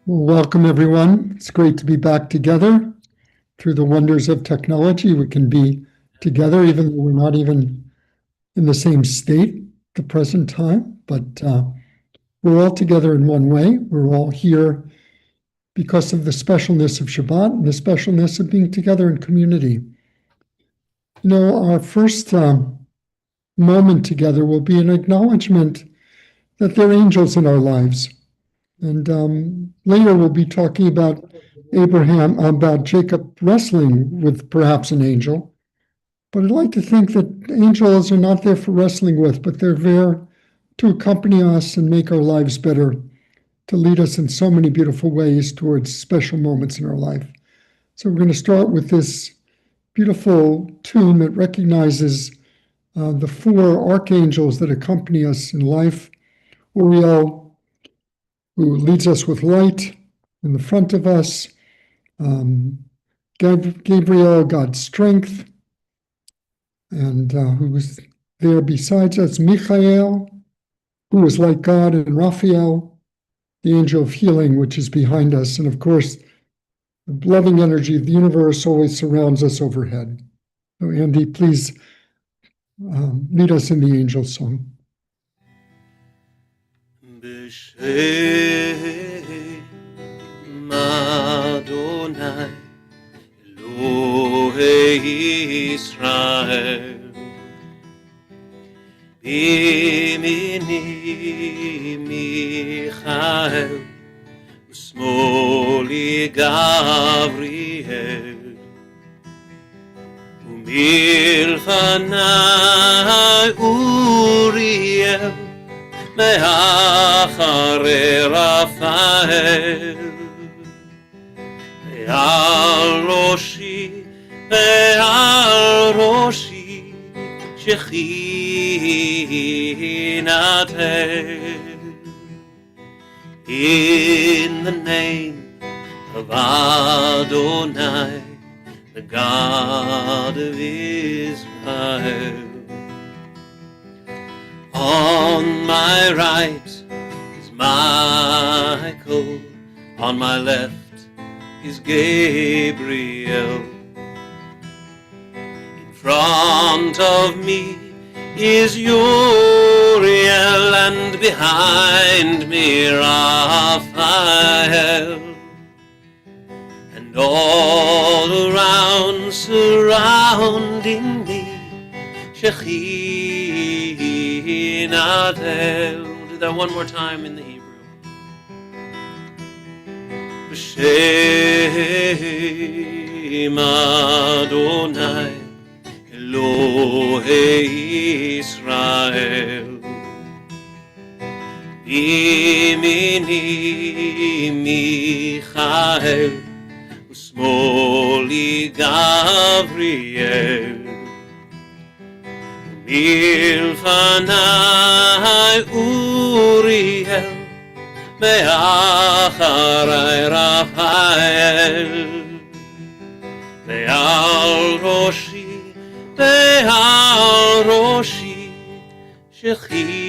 Welcome, everyone. It's great to be back together. Through the wonders of technology, we can be together, even though we're not even in the same state at the present time. But we're all together in one way. We're all here because of the specialness of Shabbat and the specialness of being together in community. You know, our first moment together will be an acknowledgement that there are angels in our lives. And later we'll be talking about Jacob wrestling with perhaps an angel. But I'd like to think that angels are not there for wrestling with, but they're there to accompany us and make our lives better, to lead us in so many beautiful ways towards special moments in our life. So we're going to start with this beautiful tune that recognizes the four archangels that accompany us in life. Uriel, who leads us with light in the front of us, Gabriel, God's strength, and who is there besides us, Michael, who is like God, and Raphael, the angel of healing, which is behind us. And of course, the loving energy of the universe always surrounds us overhead. So Andy, please lead us in the angel song. B'Shem Adonai Elohei Yisrael B'yemini Michael U'smoli Gabriel U'milfanai Uriel Me'achare Raphael Ve'al Roshi Shechinatel In the name of Adonai, the God of Israel. On my right is Michael, on my left is Gabriel. In front of me is Uriel, and behind me Raphael. And all around, surrounding me, Shechinatel. Do that one more time in the Hebrew. B'Shem Adonai Elohei Yisrael B'yemini Michael U'smoli Gabriel Milfanai Uriel Me'acharei Raphael Ve'al Roshi Shechinatel.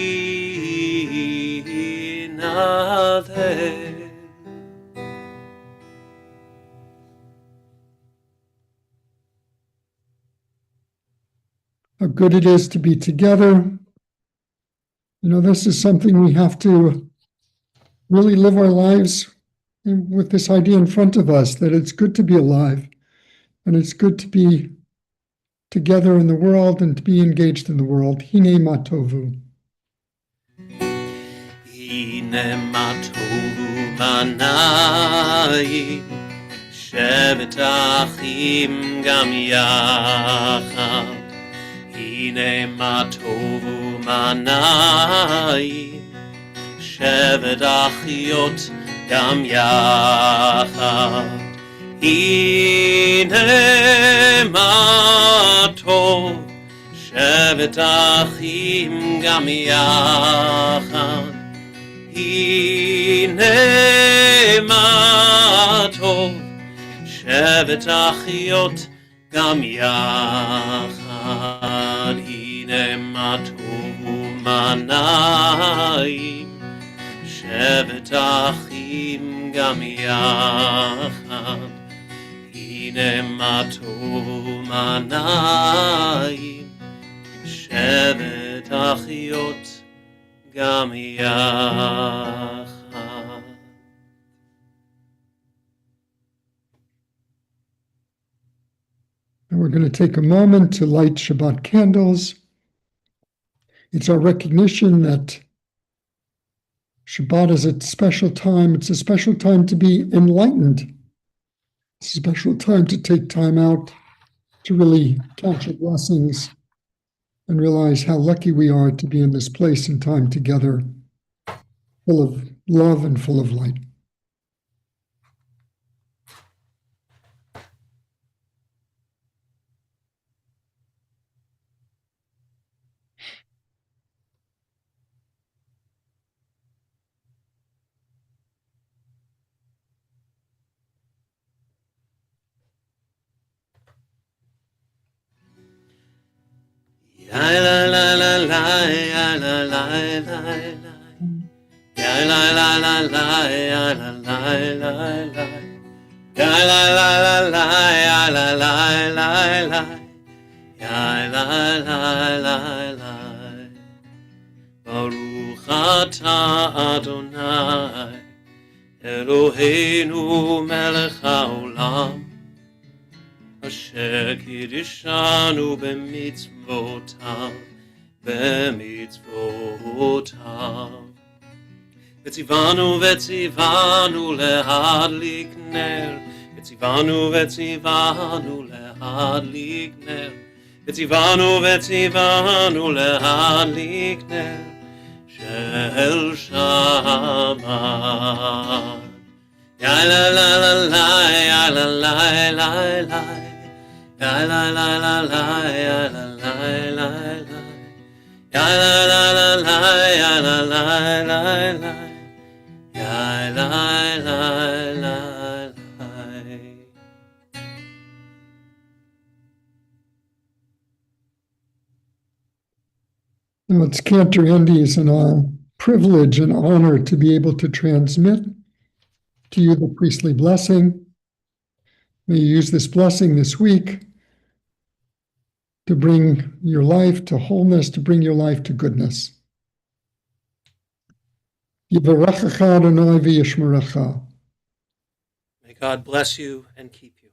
How good it is to be together. You know, this is something we have to really live our lives with this idea in front of us, that it's good to be alive, and it's good to be together in the world and to be engaged in the world. Hine matovu. הנה מה טוב ובנאים, שבת אחים גם יחד. הנה מה טוב ובנאים, שבת אחיות גם יחד. הנה מה טוב, שבת אחים גם יחד. הנה מה טוב, שבת אחיות גם יחד. הנה מה טוב ומה נעים, שבת אחים גם יחד. הנה מה טוב ומה נעים, שבת אחיות גם יחד. And we're going to take a moment to light Shabbat candles. It's our recognition that Shabbat is a special time. It's a special time to be enlightened. It's a special time to take time out to really count your blessings and realize how lucky we are to be in this place and time together, full of love and full of light. La la la la la la la la la. La la la la la la la la la. La la la la la la la la la. La la la la la. Baruch atah Adonai, Eloheinu melech haolam, אשר קידשנו במצוותיו, במצוותיו. וציוונו להדליק נר, וציוונו להדליק נר, וציוונו להדליק נר של שבת. יא לה לה לה לה יא לה לה לה לה. La la la la la la la la la la. La la la la la la la la la. La la la la la. Now it's Cantorial and a privilege and honor to be able to transmit to you the priestly blessing. May you use this blessing this week to bring your life to wholeness, to bring your life to goodness. Yivarechecha Adonai v'yishmerecha. May God bless you and keep you.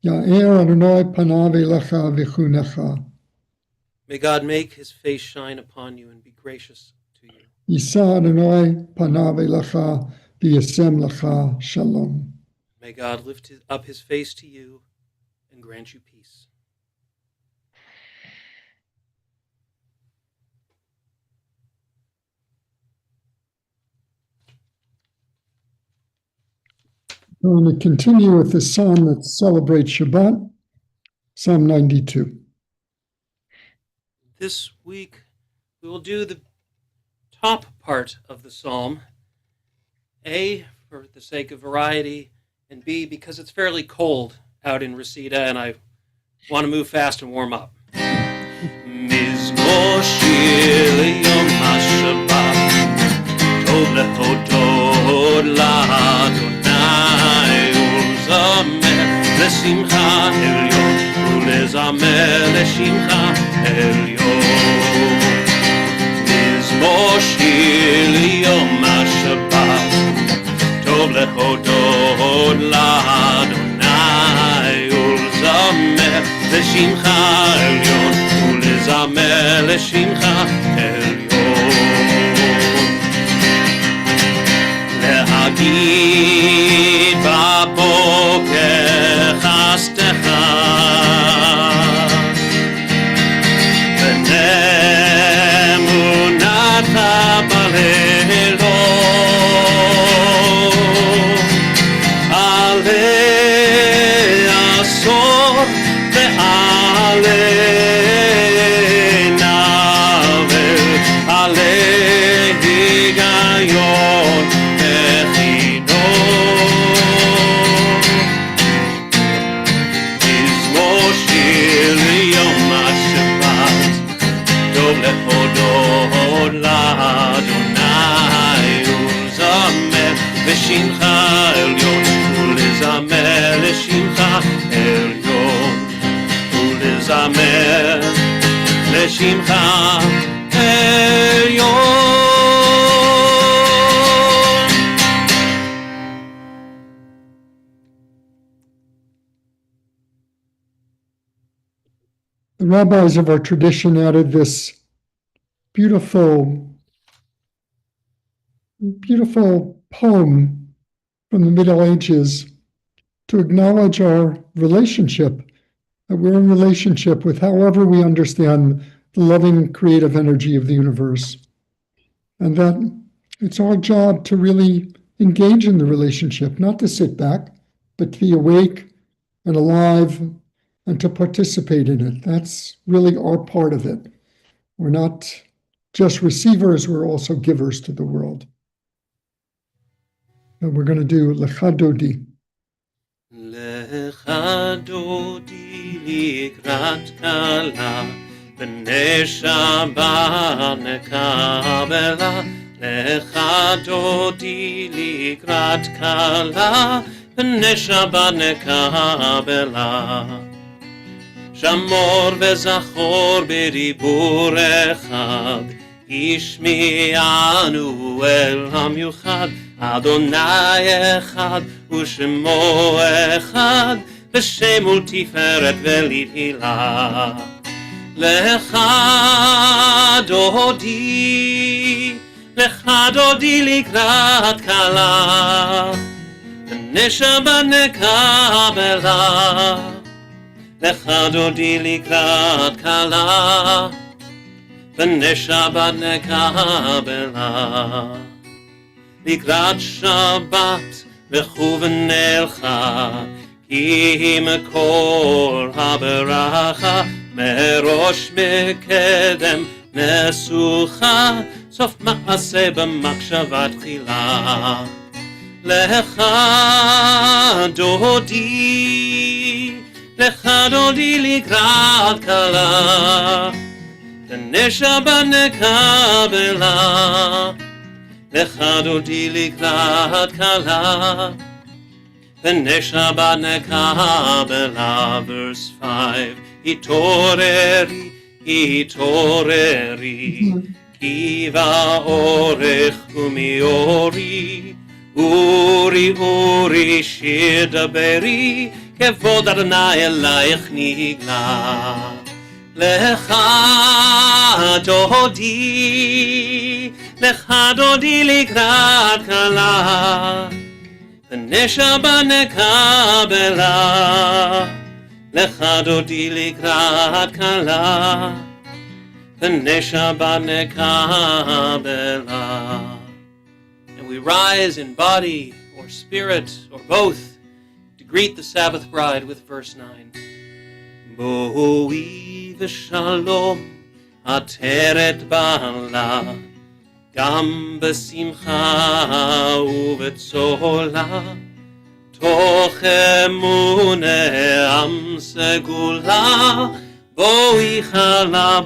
Ya'er Adonai panav elecha v'chunecha. May God make his face shine upon you and be gracious to you. Yisa Adonai panav elecha v'yasem lecha shalom. May God lift up his face to you and grant you peace. We're going to continue with the psalm that celebrates Shabbat, Psalm 92. This week we will do the top part of the psalm, A, for the sake of variety, and B, because it's fairly cold out in Reseda and I want to move fast and warm up. Mizmor shir leyom haShabbat, tov lehodot la'Adonai, ulzamer lesimcha elyon, ulzamer lesimcha elyon. Mizmor shir leyom haShabbat, tov lehodot la'Adonai, ulzamer lesimcha elyon, ulzamer lesimcha elyon. כי בבוקר חסדך ונאמונתך בלילות עלי עשור ועלי נבל עלי היגיון מזמור שיר ליום השבת טוב להודות לאדוני ולזמר לשמך עליון ולזמר לשמך עליון ולזמר לשמך עליון. The rabbis of our tradition added this beautiful poem from the Middle Ages to acknowledge our relationship, that we're in relationship with however we understand the loving creative energy of the universe, and that it's our job to really engage in the relationship, not to sit back, but to be awake and alive and to participate in it. That's really our part of it. We're not just receivers, we're also givers to the world. And we're going to do Lecha Dodi. Lecha Dodi likrat kala b'nei Shabbat nekabela. Lecha Dodi likrat kala b'nei Shabbat nekabela. שמור וזכור בדיבור אחד, השמיענו אל המיוחד, אדוני אחד ושמו אחד, בשם ולתפארת ולתהילה. לך דודי לקראת כלה, בני שבת נקבלה. לך דודי לקראת כלה, בני שבת נקבלה. לקראת שבת לכו ונלכה, כי מקור הברכה, מראש מקדם נסוכה, סוף מעשה במחשבה תחילה. לך דודי לקראת כלה, בני שבת נקבלה. לך דודי לקראת כלה, בני שבת נקבלה. Verse 5, התעוררי, כי באורך ומאורי, אורי שיר דברי, כבוד אדוני אלייך נגלה. לך דודי לקראת כלה, בני שבת נקבלה. לך דודי לקראת כלה, בני שבת נקבלה. And we rise in body or spirit or both to greet the Sabbath bride with verse 9. בואי ושלום עטרת בעלה, גם בשמחה ובצהלה, תוך אמונה עם סגולה, בואי חלה.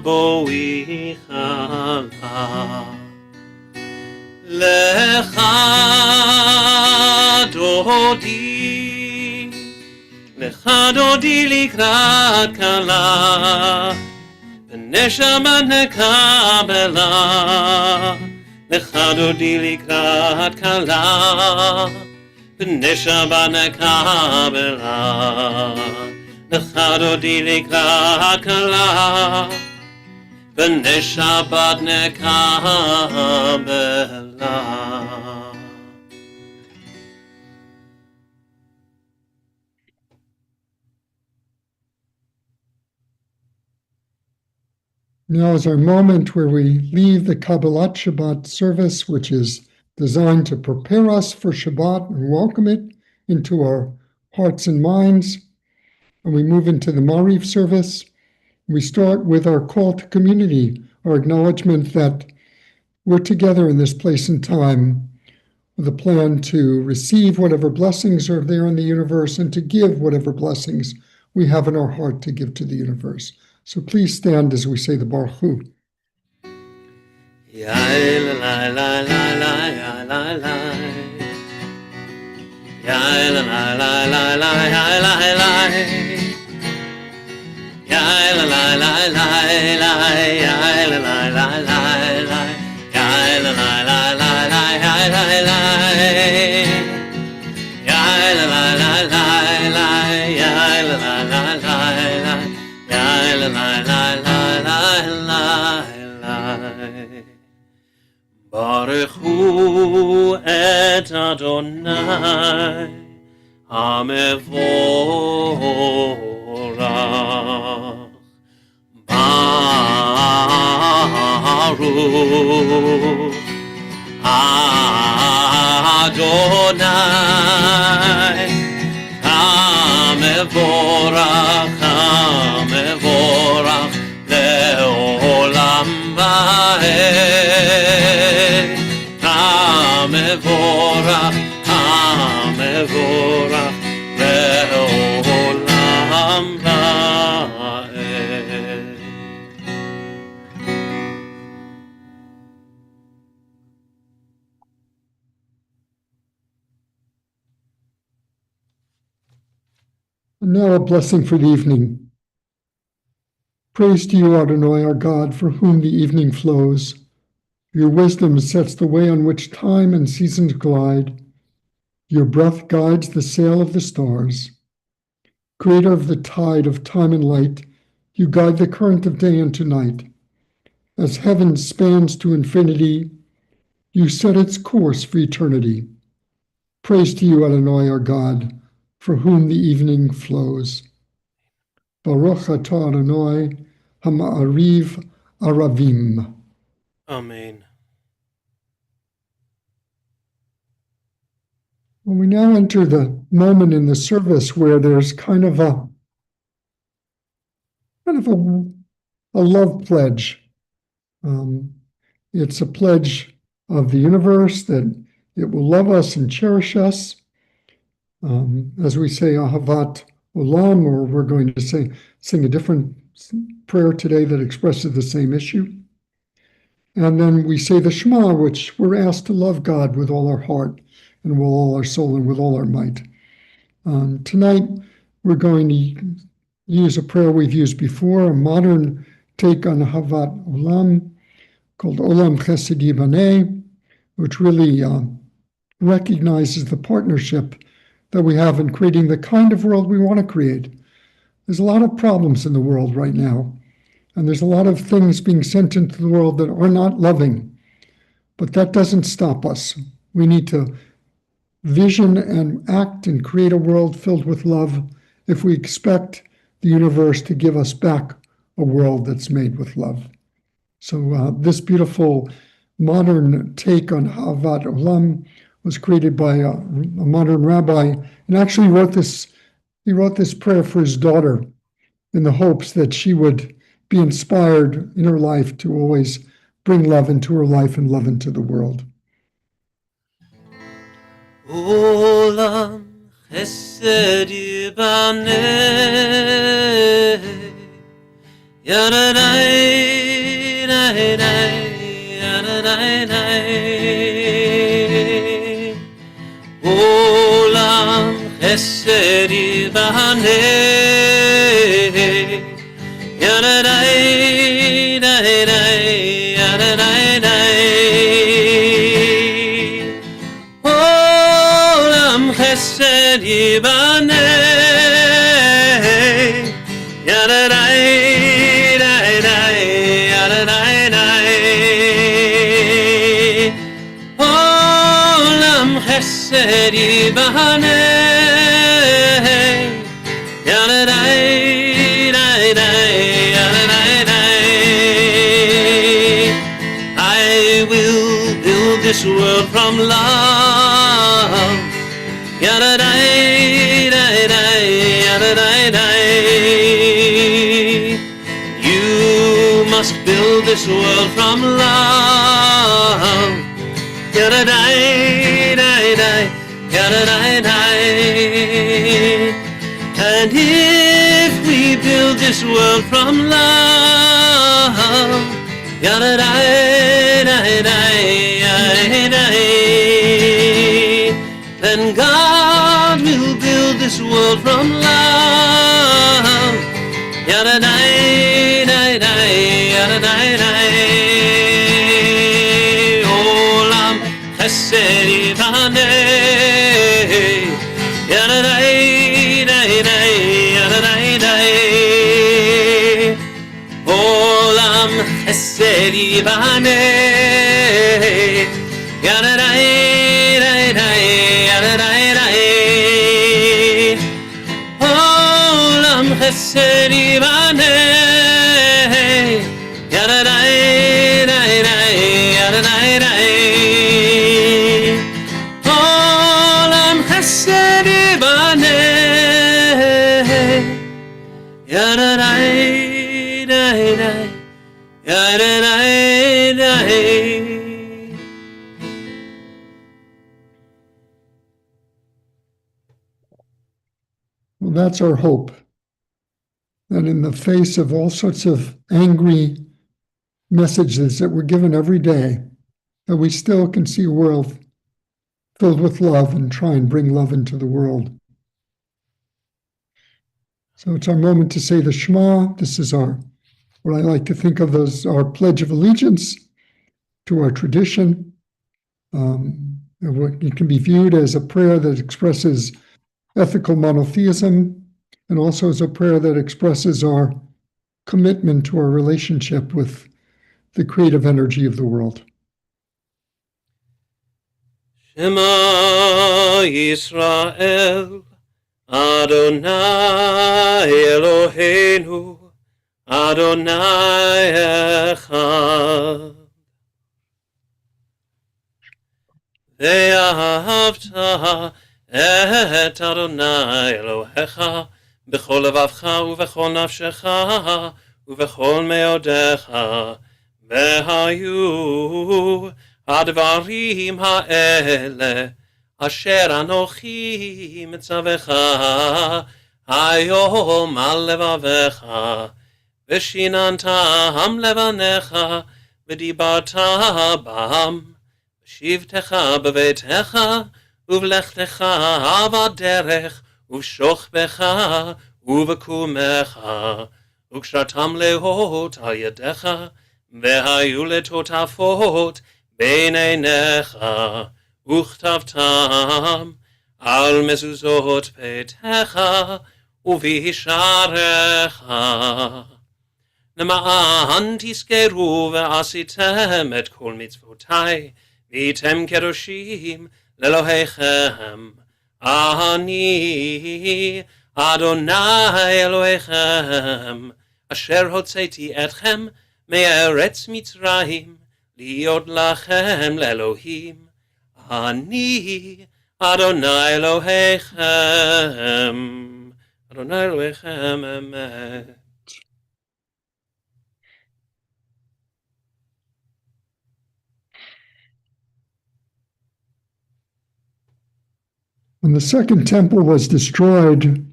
לך דודי לקראת כלה, בני שבת נקבלה. לך דודי לקראת כלה, בני שבת נקבלה. לך דודי לקראת כלה, בני שבת נקבלה. Now is our moment where we leave the Kabbalat Shabbat service, which is designed to prepare us for Shabbat and welcome it into our hearts and minds. And we move into the Mariv service. We start with our call to community, our acknowledgement that we're together in this place and time with a plan to receive whatever blessings are there in the universe and to give whatever blessings we have in our heart to give to the universe. So please stand as we say the Baruch Hu. Ya la la la la la ya la la. Ya la la la la la ya la la. Ya la la la la la ya la la la la la. Ya la la la la la ya la la. Ya la la la la la ya la la la la la. Ya la la la la la la. Baruch Hu et Adonai HaMevorach Baruch Adonai HaMevorach HaMevorach Le'olam Va'ed HaMevorach HaMevorach Le'olam Va'ed. And now a blessing for the evening. Praise to you, Adonai, our God, for whom the evening flows. Your wisdom sets the way on which time and seasons glide. Your breath guides the sail of the stars. Creator of the tide of time and light, you guide the current of day into night. As heaven spans to infinity, you set its course for eternity. Praise to you, Adonai, our God, for whom the evening flows. Baruch atah Adonai, Hama'ariv Aravim. Amen. When we now enter the moment in the service where there's kind of a love pledge. It's a pledge of the universe that it will love us and cherish us. As we say Ahavat Olam, or we're going to sing a different prayer today that expresses the same issue. And then we say the Shema, which we're asked to love God with all our heart and with all our soul and with all our might. Tonight, we're going to use a prayer we've used before, a modern take on Ahavat Olam, called Olam Chesed Yibaneh, which really recognizes the partnership that we have in creating the kind of world we want to create. There's a lot of problems in the world right now, and there's a lot of things being sent into the world that are not loving, but that doesn't stop us. We need to vision and act and create a world filled with love if we expect the universe to give us back a world that's made with love. So this beautiful modern take on Ahavat Olam was created by a modern rabbi, and actually he wrote this prayer for his daughter in the hopes that she would be inspired in her life to always bring love into her life and love into the world. Olam Chesed Yibaneh Yadadai Dai Dai Yadadai Dai Olam Chesed Yibaneh Yadadai Dai Dai Yadadai Dai Chesed Yibaneh Yadadai Dai Dai Yadadai Dai Olam Chesed Yibaneh Yadadai Dai Dai Yadadai Dai build this world from love. Yada-dai-dai-dai, yada-dai-dai. You must build this world from love. Yada-dai-dai-dai, yada-dai-dai. And if we build this world from love, yada-dai-dai-dai, then God will build this world from love. Yada-dai-dai-dai, yada-dai-dai. Olam chesed yivaneh. Yada-dai-dai-dai, yada-dai-dai. Olam chesed yivaneh. Yada-dai-dai-dai, yada-dai-dai. Olam chesed yivaneh. Yada-dai-dai-dai, yada-dai-dai. Olam chesed yivaneh. Yada-dai-dai-dai, yada-dai-dai. Well, that's our hope. That in the face of all sorts of angry messages that we're given every day, that we still can see a world filled with love and try and bring love into the world. So it's our moment to say the Shema. This is what I like to think of as our pledge of allegiance to our tradition. It can be viewed as a prayer that expresses ethical monotheism, and also as a prayer that expresses our commitment to our relationship with the creative energy of the world. Shema Yisrael, Adonai Eloheinu, Adonai Echad. ואהבת את אדוני אלוהיך בכל לבבך ובכל נפשך ובכל מאודיך, והיו הדברים האלה אשר אנוכי מצווך היום על לבביך, ושיננתם לבניך ודיברת בם, בשבתך בביתך ובלכתך בדרך ובשוכבך ובקומך, וקשרתם להות על ידיך, והיו לטוטפות בין עיניך, וכתבתם על מזוזות ביתך ובשעריך. למען תזכרו ועשיתם את כל מצוותי, והייתם קדושים לאלוהיכם. אני אדוני אלוהיכם, אשר הוצאתי אתכם מארץ מצרים, להיות לכם לאלוהים. אני אדוני אלוהיכם, אדוני אלוהיכם אמת. When the second temple was destroyed,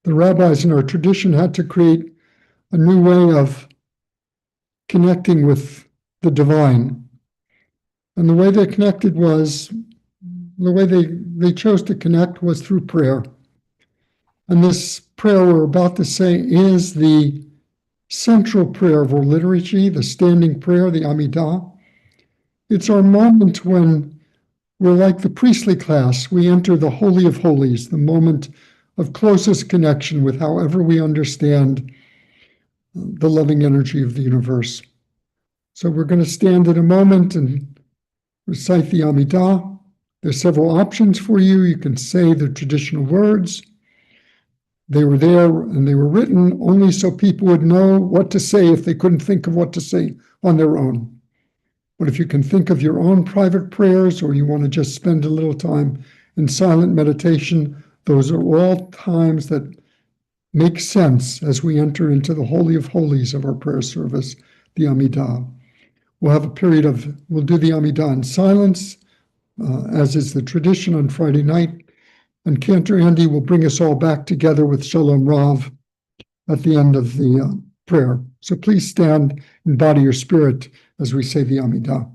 the rabbis in our tradition had to create a new way of connecting with the divine. And the way they connected was, the way they chose to connect was through prayer. And this prayer we're about to say is the central prayer of our liturgy, the standing prayer, the Amidah. It's our moment when we're like the priestly class. We enter the Holy of Holies, the moment of closest connection with however we understand the loving energy of the universe. So we're going to stand in a moment and recite the Amidah. There's several options for you. You can say the traditional words. They were there and they were written only so people would know what to say if they couldn't think of what to say on their own. But if you can think of your own private prayers, or you want to just spend a little time in silent meditation, those are all times that make sense as we enter into the Holy of Holies of our prayer service, the Amidah. We'll do the Amidah in silence, as is the tradition on Friday night. And Cantor Andy will bring us all back together with Shalom Rav at the end of the prayer. So please stand and body your spirit as we say the Amidah.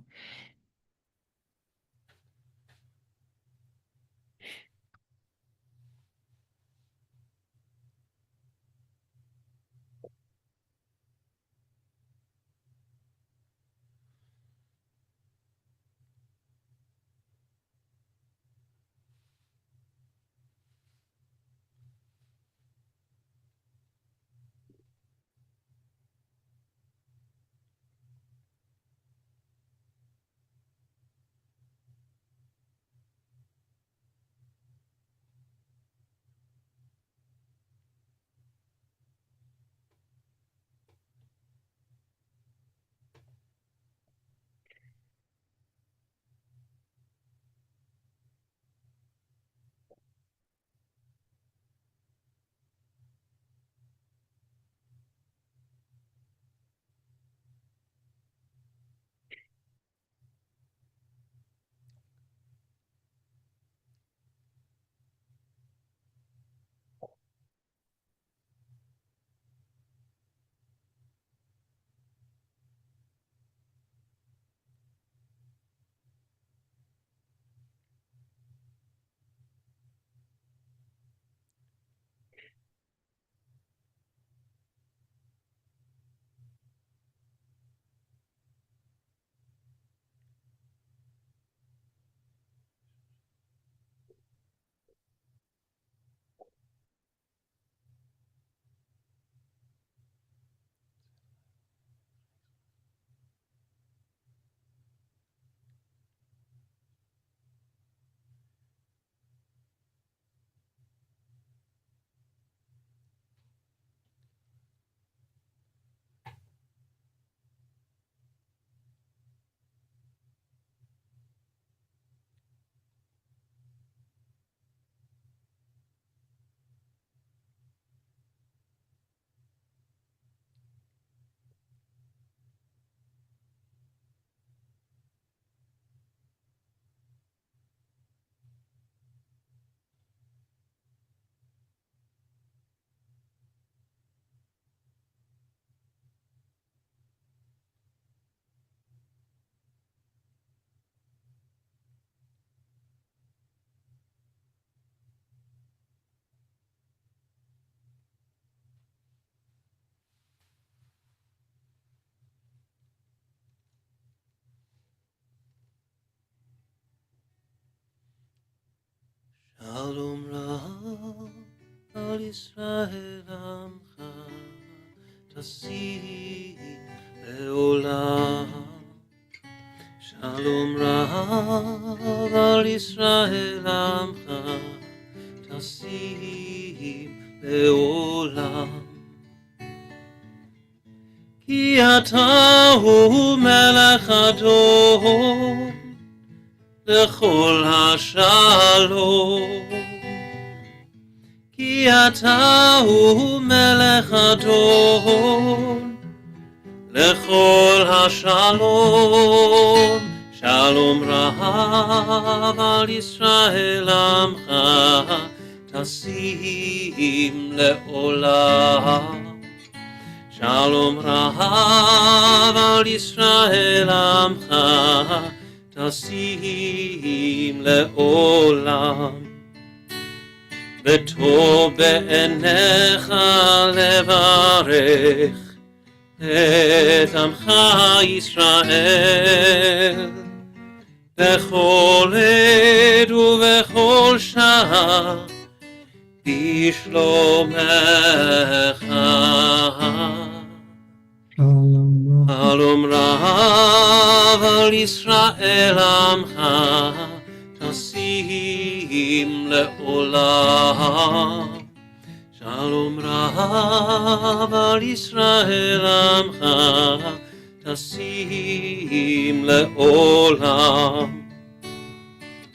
Shalom Rav al Yisrael Amcha Tasim Leolam. Shalom Rav al Yisrael Amcha Tasim Leolam. Ki ata hu melech adon לכל השלום, כי אתה הוא מלך אדון, לכל השלום, שלום רב על ישראל עמך, תשים לעולם. שלום רב על ישראל עמך, תשים לעולם. וטוב בעיניך לברך את עמך ישראל, בכל עת ובכל שעה בשלומך. שלום רב על ישראל עמך, תשים לעולם. שלום רב על ישראל עמך, טסים לעולם,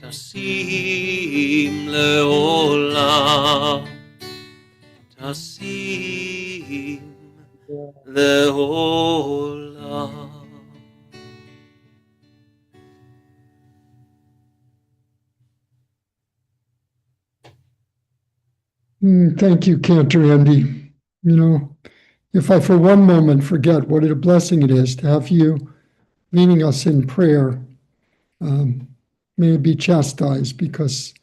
טסים לעולם, טסים לעולם. Thank you, Cantor Andy. You know, if I for one moment forget what a blessing it is to have you leading us in prayer, may it be chastised, because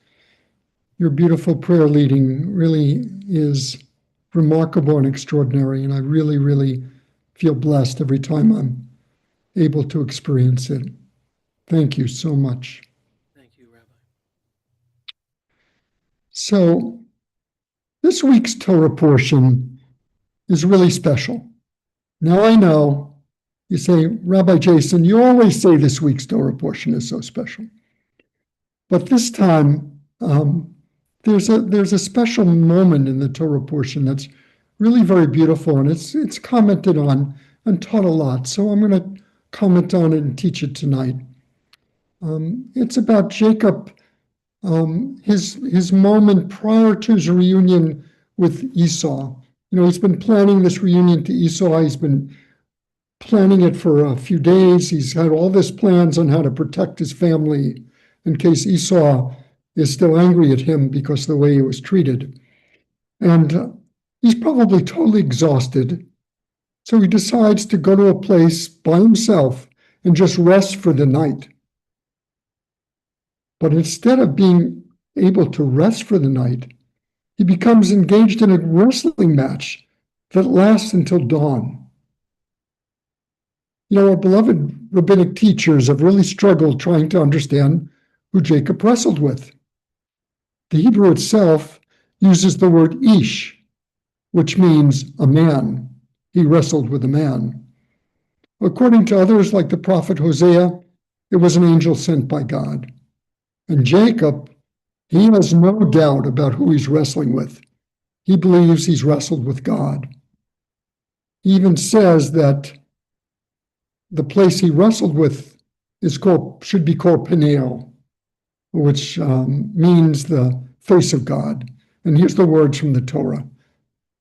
your beautiful prayer leading really is remarkable and extraordinary. And I really, really feel blessed every time I'm able to experience it. Thank you so much. Thank you, Rabbi. So this week's Torah portion is really special. Now I know you say, Rabbi Jason, you always say this week's Torah portion is so special. But this time, there's a special moment in the Torah portion that's really very beautiful, and it's commented on and taught a lot. So I'm going to comment on it and teach it tonight. It's about Jacob, his moment prior to his reunion with Esau. You know, he's been planning this reunion to Esau. He's been planning it for a few days. He's had all these plans on how to protect his family in case Esau is still angry at him because of the way he was treated. And he's probably totally exhausted. So he decides to go to a place by himself and just rest for the night. But instead of being able to rest for the night, he becomes engaged in a wrestling match that lasts until dawn. You know, our beloved rabbinic teachers have really struggled trying to understand who Jacob wrestled with. The Hebrew itself uses the word ish, which means a man. He wrestled with a man. According to others, like the prophet Hosea, it was an angel sent by God. And Jacob, he has no doubt about who he's wrestling with. He believes he's wrestled with God. He even says that the place he wrestled with should be called Peniel, which means the face of God. And here's the words from the Torah.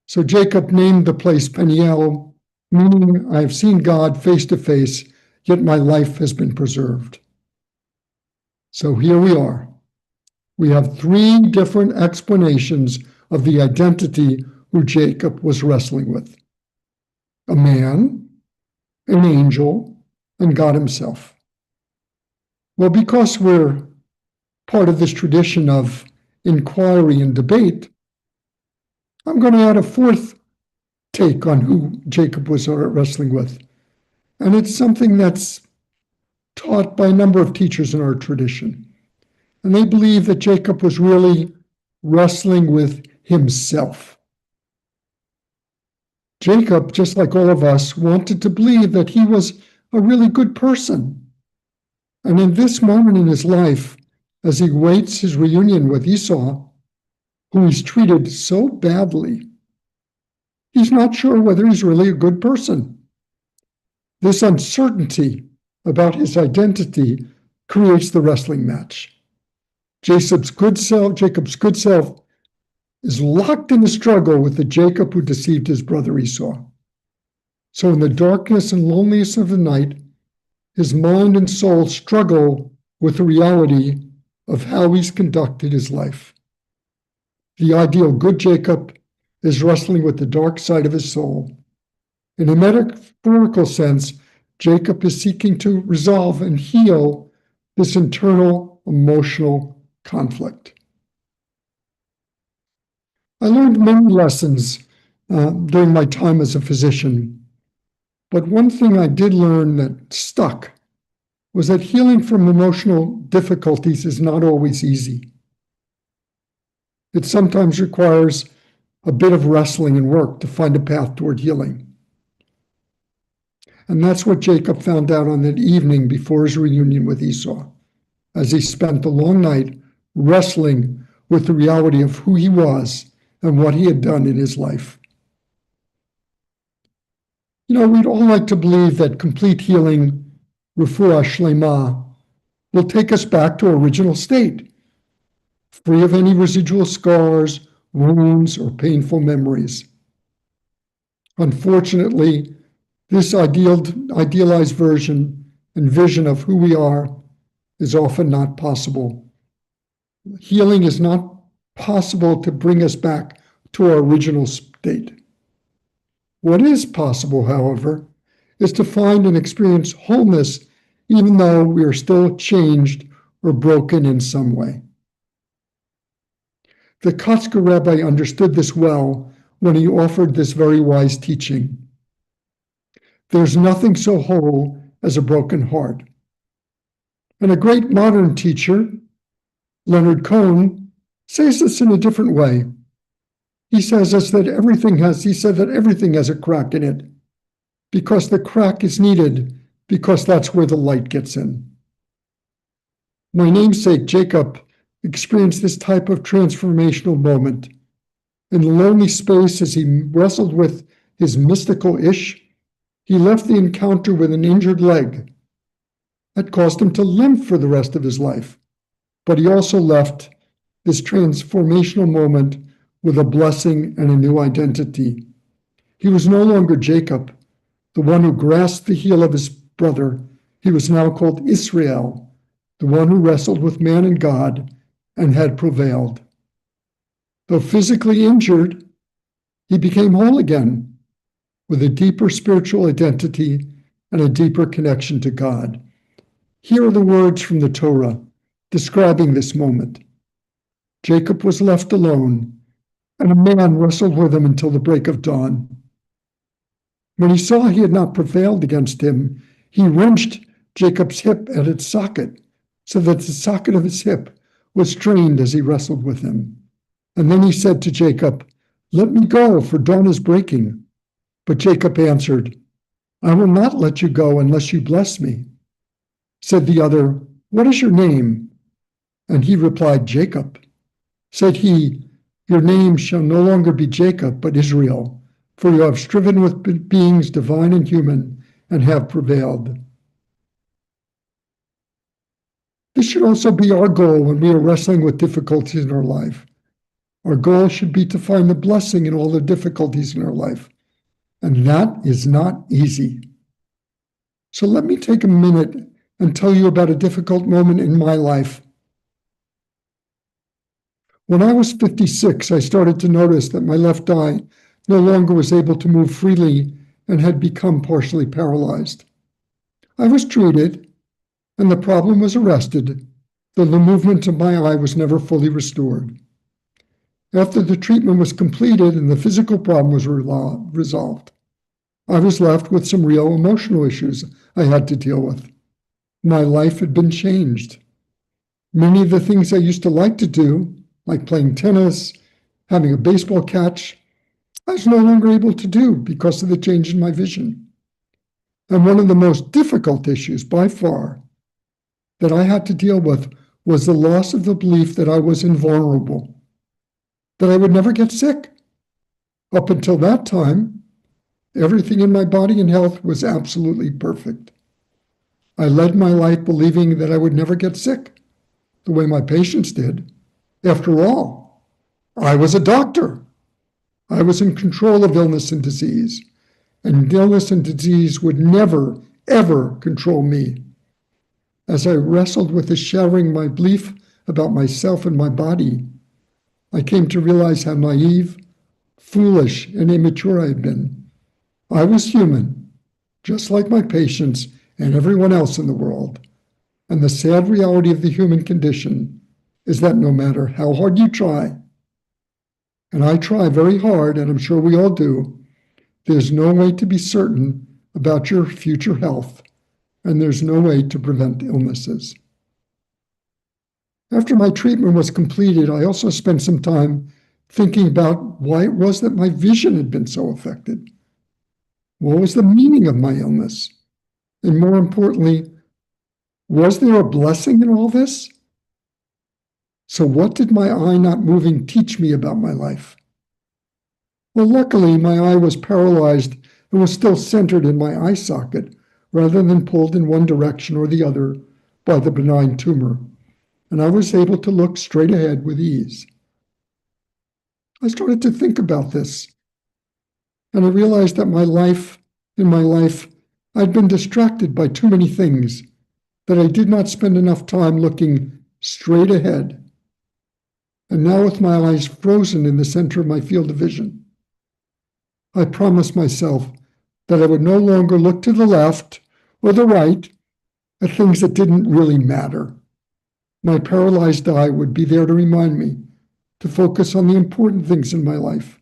So Jacob named the place Peniel, meaning I have seen God face to face, yet my life has been preserved. So here we are. We have three different explanations of the identity who Jacob was wrestling with: a man, an angel, and God himself. Well, because we're part of this tradition of inquiry and debate, I'm going to add a fourth take on who Jacob was wrestling with. And it's something that's taught by a number of teachers in our tradition. And they believe that Jacob was really wrestling with himself. Jacob, just like all of us, wanted to believe that he was a really good person. And in this moment in his life, as he waits his reunion with Esau, who he's treated so badly, he's not sure whether he's really a good person. This uncertainty about his identity creates the wrestling match. Jacob's good self is locked in a struggle with the Jacob who deceived his brother Esau. So in the darkness and loneliness of the night, his mind and soul struggle with the reality of how he's conducted his life. The ideal good Jacob is wrestling with the dark side of his soul. In a metaphorical sense, Jacob is seeking to resolve and heal this internal emotional conflict. I learned many lessons during my time as a physician, but one thing I did learn that stuck was that healing from emotional difficulties is not always easy. It sometimes requires a bit of wrestling and work to find a path toward healing. And that's what Jacob found out on that evening before his reunion with Esau, as he spent the long night wrestling with the reality of who he was and what he had done in his life. We'd all like to believe that complete healing, refuah shlema, will take us back to our original state, free of any residual scars, wounds, or painful memories. Unfortunately, this idealized version and vision of who we are is often not possible. Healing is not possible to bring us back to our original state. What is possible, however, is to find and experience wholeness even though we are still changed or broken in some way. The Kotzker Rabbi understood this well when he offered this very wise teaching. There's nothing so whole as a broken heart. And a great modern teacher, Leonard Cohen, says this in a different way. He says that everything has a crack in it, because the crack is needed, because that's where the light gets in. My namesake, Jacob, experienced this type of transformational moment. In the lonely space as he wrestled with his mystical ish, he left the encounter with an injured leg. That caused him to limp for the rest of his life. But he also left this transformational moment with a blessing and a new identity. He was no longer Jacob, the one who grasped the heel of his brother. He was now called Israel, the one who wrestled with man and God and had prevailed. Though physically injured, he became whole again, with a deeper spiritual identity and a deeper connection to God. Here are the words from the Torah describing this moment. Jacob was left alone, and a man wrestled with him until the break of dawn. When he saw he had not prevailed against him, he wrenched Jacob's hip at its socket, so that the socket of his hip was strained as he wrestled with him. And then he said to Jacob, "Let me go, for dawn is breaking." But Jacob answered, "I will not let you go unless you bless me." Said the other, "What is your name?" And he replied, "Jacob." Said he, "Your name shall no longer be Jacob, but Israel, for you have striven with beings divine and human and have prevailed." This should also be our goal when we are wrestling with difficulties in our life. Our goal should be to find the blessing in all the difficulties in our life. And that is not easy. So let me take a minute and tell you about a difficult moment in my life. When I was 56, I started to notice that my left eye no longer was able to move freely and had become partially paralyzed. I was treated, and the problem was arrested, though the movement of my eye was never fully restored. After the treatment was completed and the physical problem was resolved, I was left with some real emotional issues I had to deal with. My life had been changed. Many of the things I used to like to do, like playing tennis, having a baseball catch, I was no longer able to do because of the change in my vision. And one of the most difficult issues by far that I had to deal with was the loss of the belief that I was invulnerable, that I would never get sick. Up until that time, everything in my body and health was absolutely perfect. I led my life believing that I would never get sick, the way my patients did. After all, I was a doctor. I was in control of illness and disease, and illness and disease would never, ever control me. As I wrestled with the shattering my belief about myself and my body, I came to realize how naive, foolish, and immature I had been. I was human, just like my patients and everyone else in the world. And the sad reality of the human condition is that no matter how hard you try, and I try very hard, and I'm sure we all do, there's no way to be certain about your future health, and there's no way to prevent illnesses. After my treatment was completed, I also spent some time thinking about why it was that my vision had been so affected. What was the meaning of my illness? And more importantly, was there a blessing in all this? So what did my eye not moving teach me about my life? Well, luckily, my eye was paralyzed and was still centered in my eye socket rather than pulled in one direction or the other by the benign tumor, and I was able to look straight ahead with ease. I started to think about this, and I realized that in my life, I'd been distracted by too many things, that I did not spend enough time looking straight ahead. And now, with my eyes frozen in the center of my field of vision, I promised myself that I would no longer look to the left or the right at things that didn't really matter. My paralyzed eye would be there to remind me to focus on the important things in my life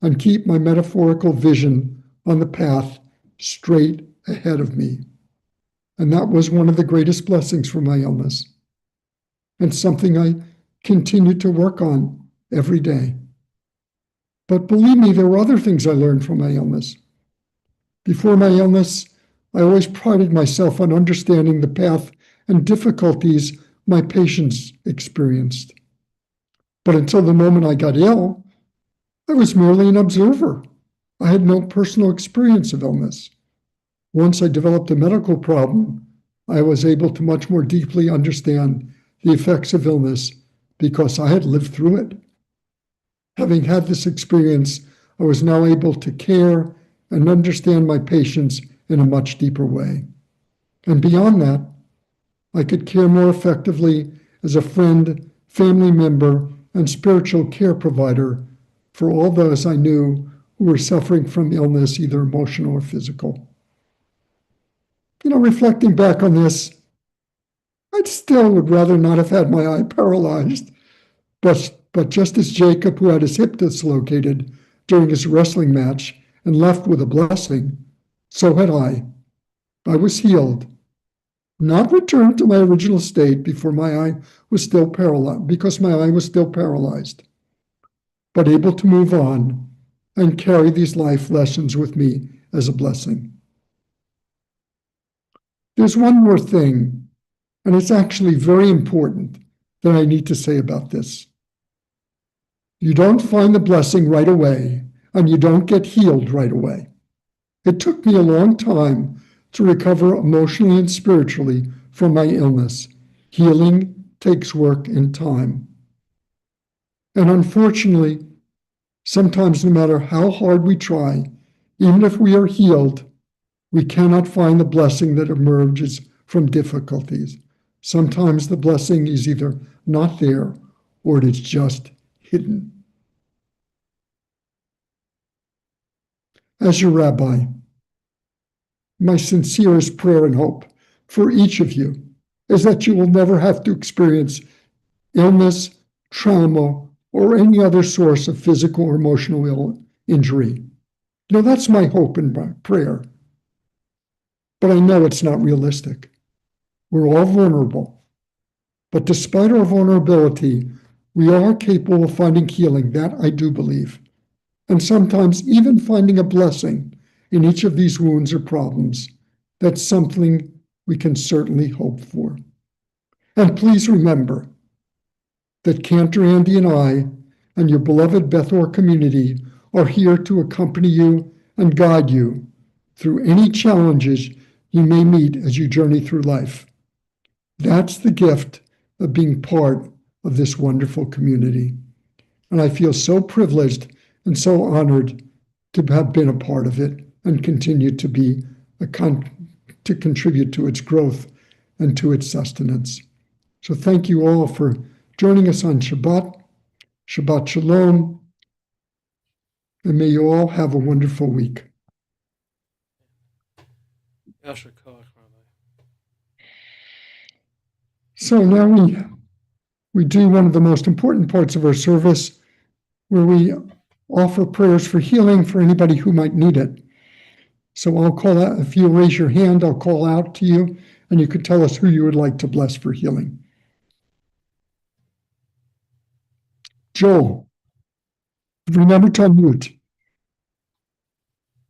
and keep my metaphorical vision on the path straight ahead of me. And that was one of the greatest blessings from my illness, and something I continue to work on every day. But believe me, there were other things I learned from my illness. Before my illness, I always prided myself on understanding the path and difficulties my patients experienced. But until the moment I got ill, I was merely an observer. I had no personal experience of illness. Once I developed a medical problem, I was able to much more deeply understand the effects of illness because I had lived through it. Having had this experience, I was now able to care and understand my patients in a much deeper way. And beyond that, I could care more effectively as a friend, family member, and spiritual care provider for all those I knew who were suffering from illness, either emotional or physical. Reflecting back on this, I still would rather not have had my eye paralyzed. But just as Jacob, who had his hip dislocated during his wrestling match and left with a blessing, so had I. I was healed, not returned to my original state before my eye was still paralyzed, because my eye was still paralyzed, but able to move on and carry these life lessons with me as a blessing. There's one more thing, and it's actually very important, that I need to say about this. You don't find the blessing right away, and you don't get healed right away. It took me a long time to recover emotionally and spiritually from my illness. Healing takes work and time. And unfortunately, sometimes no matter how hard we try, even if we are healed, we cannot find the blessing that emerges from difficulties. Sometimes the blessing is either not there or it is just hidden. As your rabbi, my sincerest prayer and hope for each of you is that you will never have to experience illness, trauma, or any other source of physical or emotional injury. That's my hope and my prayer. But I know it's not realistic. We're all vulnerable. But despite our vulnerability, we are capable of finding healing. That I do believe. And sometimes even finding a blessing in each of these wounds or problems. That's something we can certainly hope for. And please remember that Cantor Andy and I and your beloved Beth Ohr community are here to accompany you and guide you through any challenges you may meet as you journey through life. That's the gift of being part of this wonderful community. And I feel so privileged and so honored to have been a part of it and continue to be to contribute to its growth and to its sustenance. So thank you all for joining us on Shabbat. Shabbat Shalom. And may you all have a wonderful week. So now we do one of the most important parts of our service, where we offer prayers for healing for anybody who might need it. So I'll call out, if you raise your hand, I'll call out to you, and you could tell us who you would like to bless for healing. Joel, remember to unmute.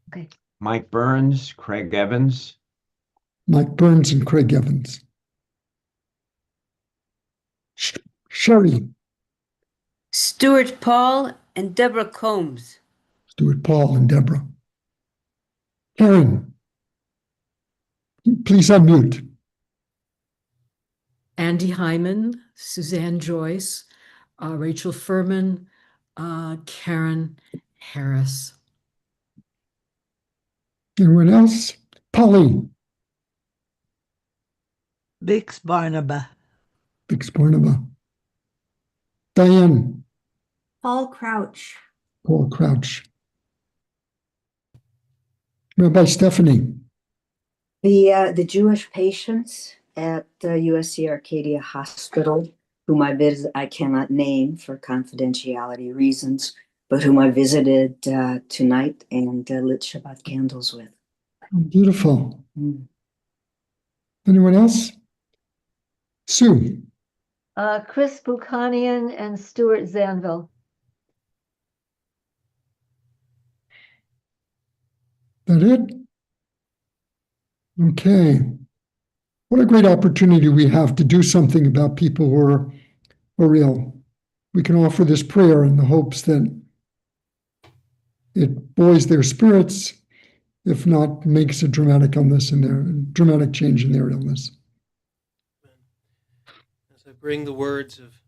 Okay. Mike Burns, Craig Evans. Mike Burns and Craig Evans. Sherry. Stuart Paul and Deborah Combs. Stuart Paul and Deborah. Karen, please unmute. Andy Hyman, Suzanne Joyce, Rachel Furman, Karen Harris. Anyone else? Polly. Bix Barnaba. Bix Barnaba. Diane. Paul Crouch. Paul Crouch. Rabbi Stephanie. The Jewish patients at USC Arcadia Hospital, whom I cannot name for confidentiality reasons, but whom I visited tonight and lit Shabbat candles with. Beautiful. Anyone else? Sue. Chris Buchanian and Stuart Zanville. That it? Okay. What a great opportunity we have to do something about people who are ill. We can offer this prayer in the hopes that it buoys their spirits, if not makes a dramatic dramatic change in their illness. As I bring the words of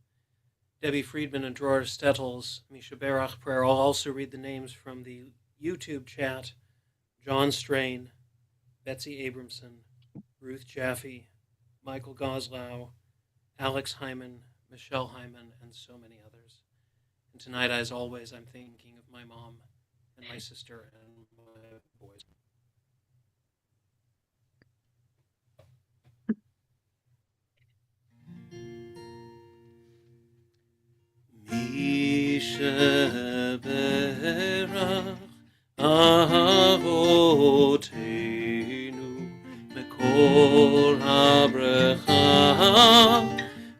Debbie Friedman and Dror Stettel's Misha Berach prayer, I'll also read the names from the YouTube chat: John Strain, Betsy Abramson, Ruth Jaffe, Michael Goslow, Alex Hyman, Michelle Hyman, and so many others. And tonight, as always, I'm thinking of my mom and my sister and my boys. Misha Berach Avotenu Mekol HaBrecha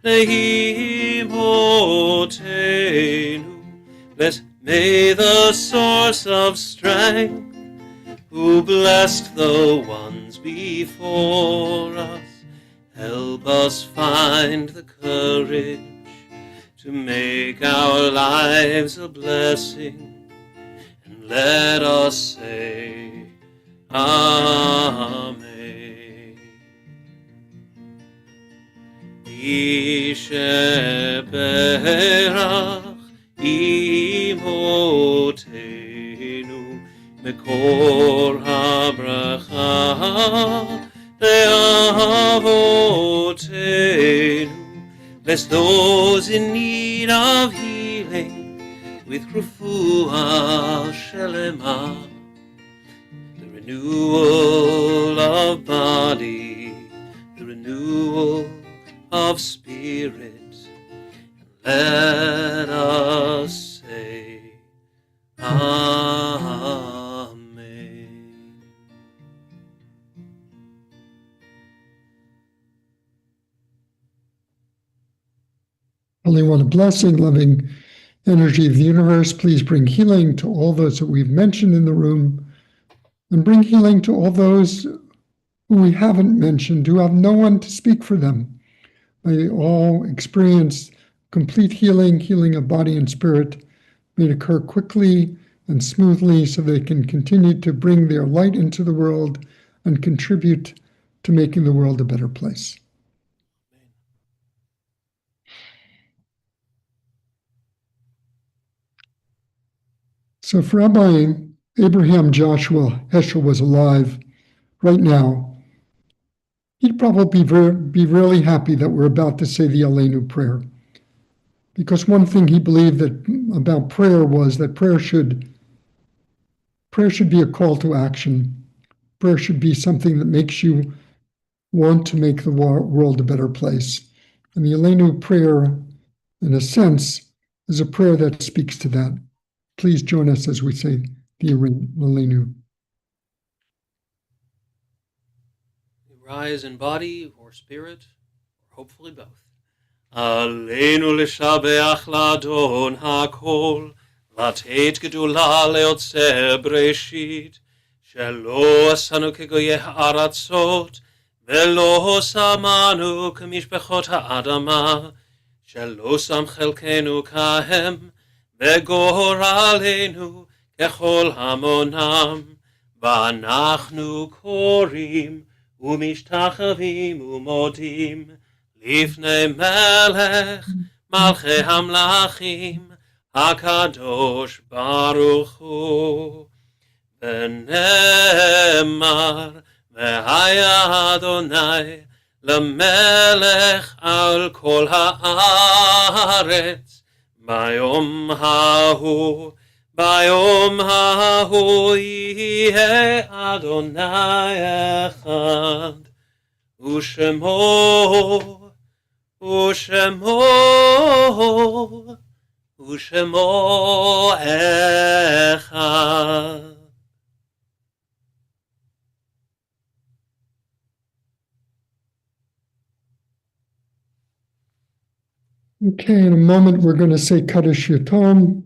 Lehimotenu. May the source of strength, who blessed the ones before us, help us find the courage to make our lives a blessing, and let us say Amen. Yisheberach imotenu mekor habracha le'avotenu. Bless those in need of healing with refuah shelema, the renewal of body, the renewal of spirit. Let us say Amen. Holy One of blessing, loving energy of the universe, please bring healing to all those that we've mentioned in the room, and bring healing to all those who we haven't mentioned, who have no one to speak for them. May they all experience complete healing of body and spirit. May it occur quickly and smoothly so they can continue to bring their light into the world and contribute to making the world a better place. So if Rabbi Abraham Joshua Heschel was alive right now, he'd probably be really happy that we're about to say the Aleinu prayer. Because one thing he believed about prayer was that prayer should be a call to action. Prayer should be something that makes you want to make the world a better place. And the Aleinu prayer, in a sense, is a prayer that speaks to that. Please join us as we say the Aleinu. Rise in body or spirit, or hopefully both. Aleinu l'shabeach l'adon hakol, לתת גדולה ליוצר בראשית, שלא עשנו כגויי הארצות, ולא שמנו כמשפחות האדמה, שלא שם חלקנו כהם, וגורלנו ככל המונם, ואנחנו קוראים ומשתחווים ומודים לפני מלך מלכי המלכים הקדוש ברוך הוא. ונאמר והיה אדוני למלך על כל הארץ ביום ההוא. ביום ההוא יהיה אדוני אחד, ושמו אחד. Okay, in a moment, we're going to say Kaddish Yatom,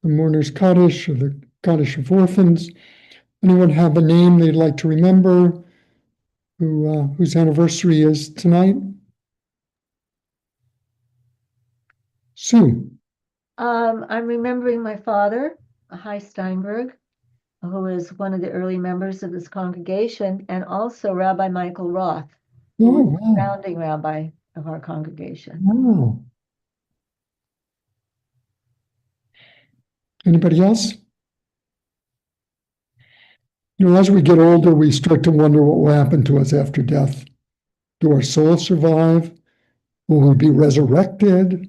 the mourner's Kaddish, or the Kaddish of orphans. Anyone have a name they'd like to remember whose anniversary is tonight? Sue. I'm remembering my father, Hi Steinberg, who is one of the early members of this congregation, and also Rabbi Michael Roth, who Oh, was the wow. founding rabbi of our congregation. Wow. Anybody else? As we get older, we start to wonder what will happen to us after death. Do our souls survive? Will we be resurrected?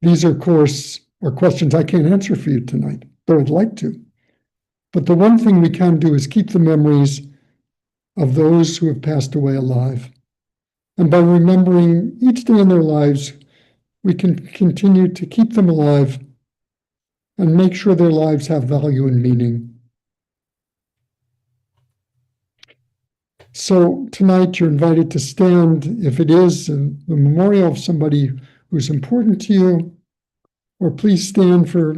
These, of course, are questions I can't answer for you tonight, though I'd like to. But the one thing we can do is keep the memories of those who have passed away alive. And by remembering each day in their lives, we can continue to keep them alive and make sure their lives have value and meaning. So tonight you're invited to stand, if it is the memorial of somebody who's important to you, or please stand for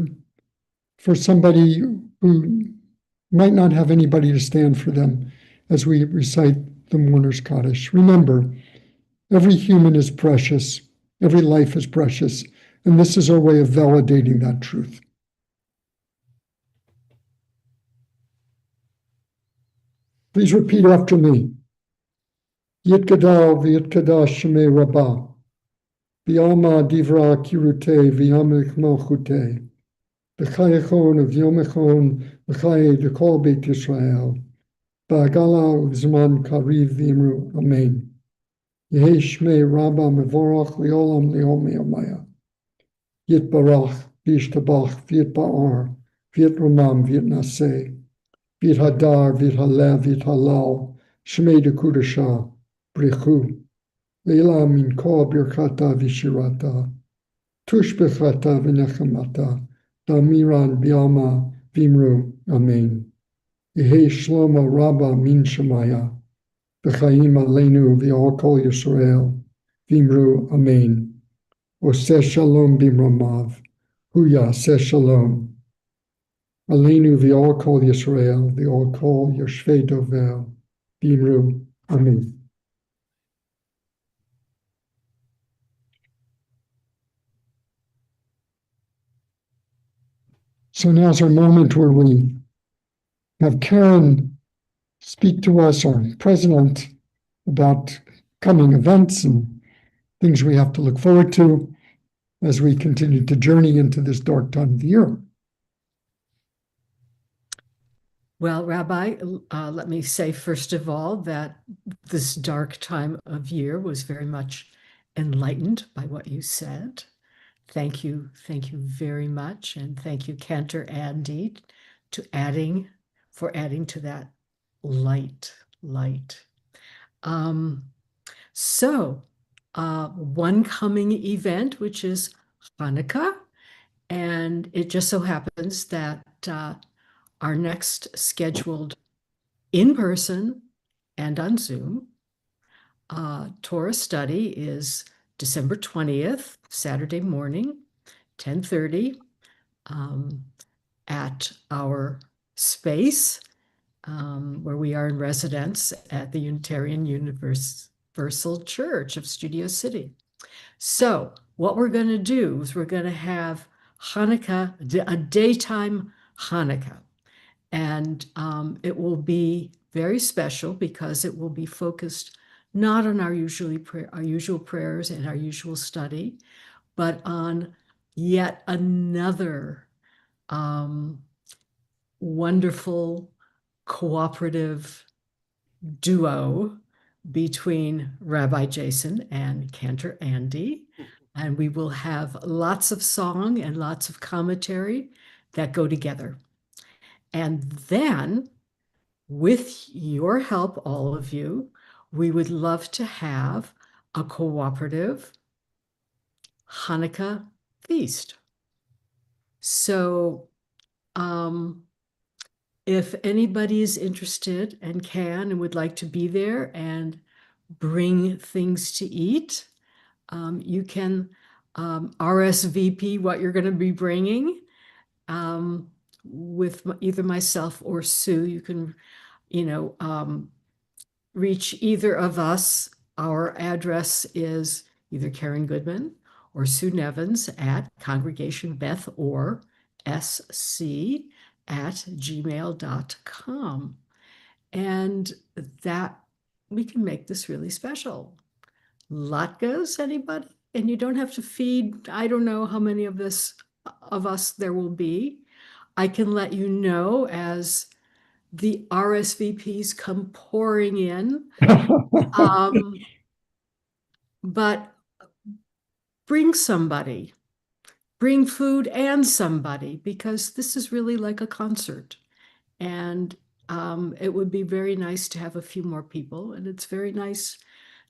somebody who might not have anybody to stand for them as we recite the mourner's Kaddish. Remember, every human is precious, every life is precious, and this is our way of validating that truth. Please repeat after me. Yitgadal v'yitkadash shemei Rabba, v'yalma divra kirute v'yamich malchute, v'chayechon v'yomechon v'chaye d'kol beit Yisrael, v'agala v'zman kariv v'imru, amen. Yehi shmei Rabba mevorach li'olam li'om yamaya. Yitbarach v'yishtabach v'yitba'ar v'yitramam v'yitnaseh. V'yit hadar, v'yit halev, v'yit halal, shmei dekudasha, brichu, leila min kol birchata v'shirata, tush bechata v'nechamata, damiran b'yalma v'imru, amen. Yehi shlomo rabba min shemaya, v'chaim aleinu v'al kol Yisrael, v'imru, amen. Oseh shalom b'mramav, huya seh shalom. Aleinu v'al kol Yisrael, v'al kol Yoshvei Dovel, v'imru, amen. So now's our moment where we have Karen speak to us, our president, about coming events and things we have to look forward to as we continue to journey into this dark time of the year. Well, Rabbi, let me say first of all that this dark time of year was very much enlightened by what you said. Thank you very much, and thank you, Cantor Andy, for adding to that light. So one coming event, which is Hanukkah, and it just so happens that our next scheduled in-person and on Zoom Torah study is December 20th, Saturday morning, 10:30, at our space where we are in residence at the Unitarian Universal Church of Studio City. So what we're going to do is we're going to have Hanukkah, a daytime Hanukkah. And it will be very special because it will be focused not on our usual prayers and our usual study, but on yet another wonderful cooperative duo between Rabbi Jason and Cantor Andy. And we will have lots of song and lots of commentary that go together. And then, with your help, all of you, we would love to have a cooperative Hanukkah feast. So, if anybody is interested and can and would like to be there and bring things to eat, you can RSVP what you're going to be bringing with either myself or Sue. You can, reach either of us. Our address is either Karen Goodman or Sue Nevins at Congregation Beth Ohr sc@gmail.com. And that we can make this really special. Latkes, anybody? And you don't have to feed, I don't know how many of us there will be. I can let you know as the RSVPs come pouring in. But bring somebody, bring food and somebody, because this is really like a concert. And it would be very nice to have a few more people. And it's very nice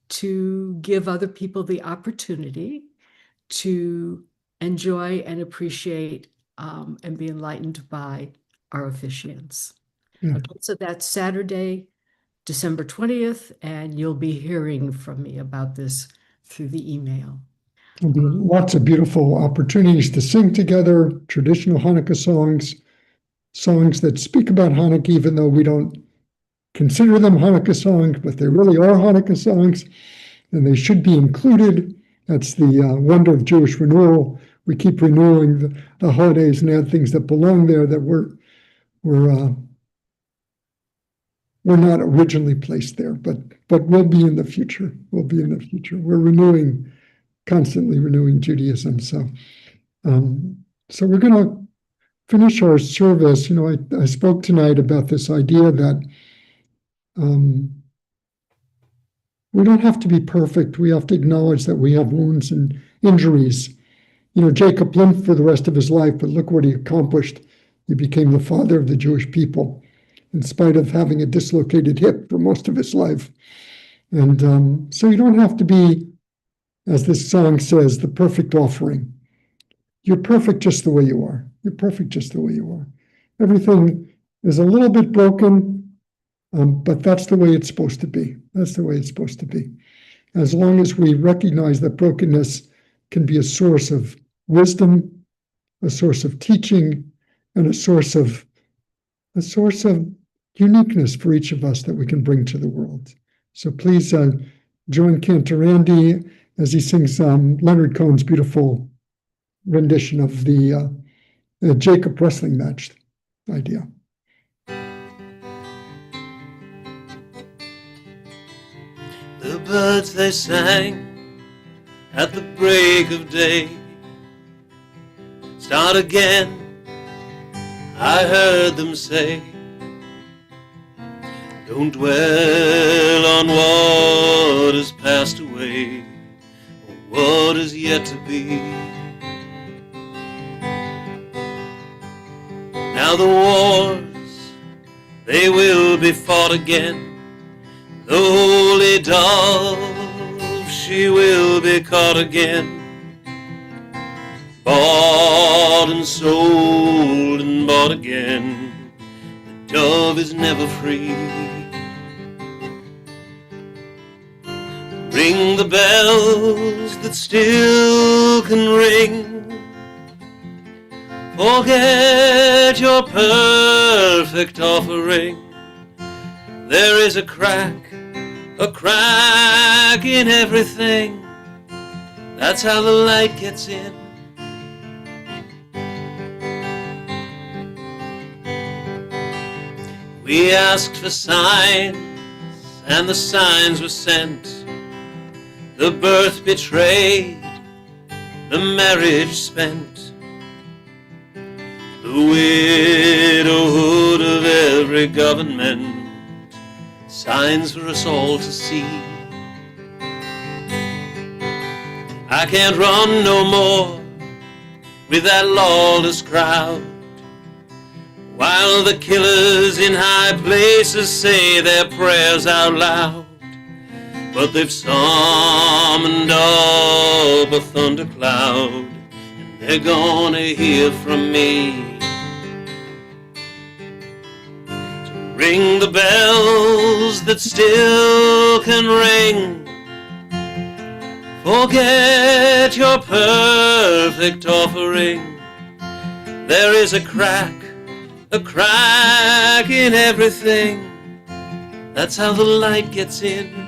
to give other people the opportunity to enjoy and appreciate and be enlightened by our officiants. Yeah. Okay, so that's Saturday, December 20th, and you'll be hearing from me about this through the email. There'll be lots of beautiful opportunities to sing together, traditional Hanukkah songs that speak about Hanukkah, even though we don't consider them Hanukkah songs, but they really are Hanukkah songs, and they should be included. That's the wonder of Jewish renewal. We keep renewing the holidays and add things that belong there that were not originally placed there, but will be in the future. We're constantly renewing Judaism. So we're going to finish our service. I spoke tonight about this idea that we don't have to be perfect. We have to acknowledge that we have wounds and injuries. Jacob limped for the rest of his life, but look what he accomplished. He became the father of the Jewish people, in spite of having a dislocated hip for most of his life. And so you don't have to be, as this song says, the perfect offering. You're perfect just the way you are. You're perfect just the way you are. Everything is a little bit broken, but that's the way it's supposed to be. That's the way it's supposed to be. As long as we recognize that brokenness can be a source of wisdom, a source of teaching, and a source of uniqueness for each of us that we can bring to the world. So please join Cantor Andy as he sings Leonard Cohen's beautiful rendition of the Jacob wrestling match idea. The birds they sang at the break of day. Start again, I heard them say. Don't dwell on what has passed away, or what is yet to be. Now the wars, they will be fought again. The holy dove, she will be caught again. Bought and sold and bought again. The dove is never free. Ring the bells that still can ring. Forget your perfect offering. There is a crack in everything. That's how the light gets in. We asked for signs, and the signs were sent. The birth betrayed, the marriage spent. The widowhood of every government, signs for us all to see. I can't run no more with that lawless crowd, while the killers in high places say their prayers out loud. But they've summoned up a thundercloud, and they're gonna hear from me. So ring the bells that still can ring. Forget your perfect offering. There is a crack in everything. That's how the light gets in.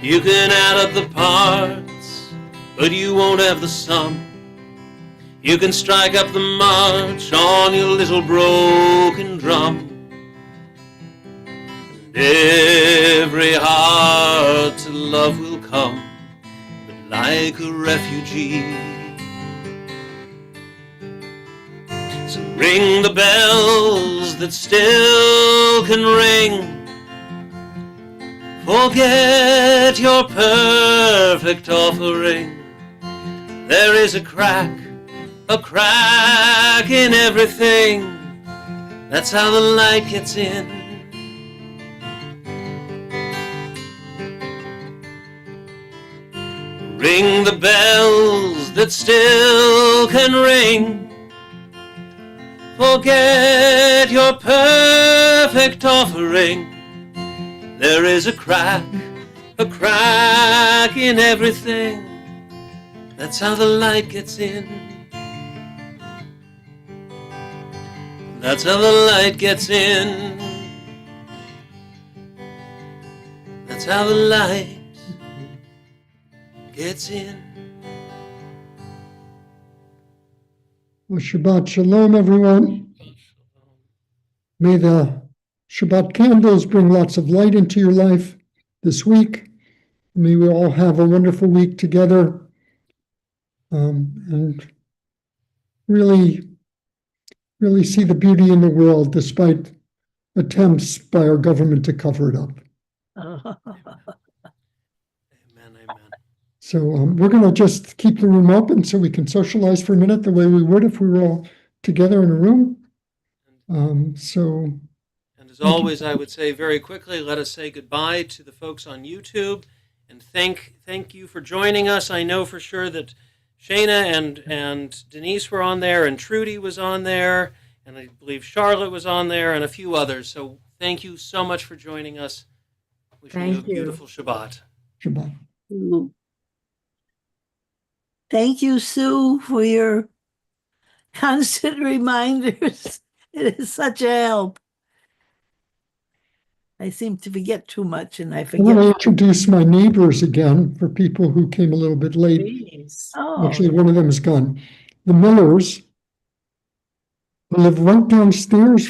You can add up the parts, but you won't have the sum. You can strike up the march on your little broken drum. Every heart to love will come, but like a refugee. So ring the bells that still can ring. Forget your perfect offering. There is a crack in everything. That's how the light gets in. Ring the bells that still can ring. Forget your perfect offering. There is a crack in everything. That's how the light gets in. That's how the light gets in. That's how the light gets in. Well, Shabbat Shalom, everyone. May the Shabbat candles bring lots of light into your life this week. May we all have a wonderful week together, and really see the beauty in the world despite attempts by our government to cover it up. Amen, amen. So we're going to just keep the room open so we can socialize for a minute the way we would if we were all together in a room. And as always, I would say very quickly, let us say goodbye to the folks on YouTube, and thank you for joining us. I know for sure that Shayna and Denise were on there, and Trudy was on there, and I believe Charlotte was on there, and a few others. So thank you so much for joining us. Wishing you a beautiful Shabbat. Shabbat. Thank you, Sue, for your constant reminders. It is such a help. I seem to forget too much, and I I forget. want to introduce my neighbors again for people who came a little bit late. Please. Oh. Actually, one of them is gone. The Millers, who live right downstairs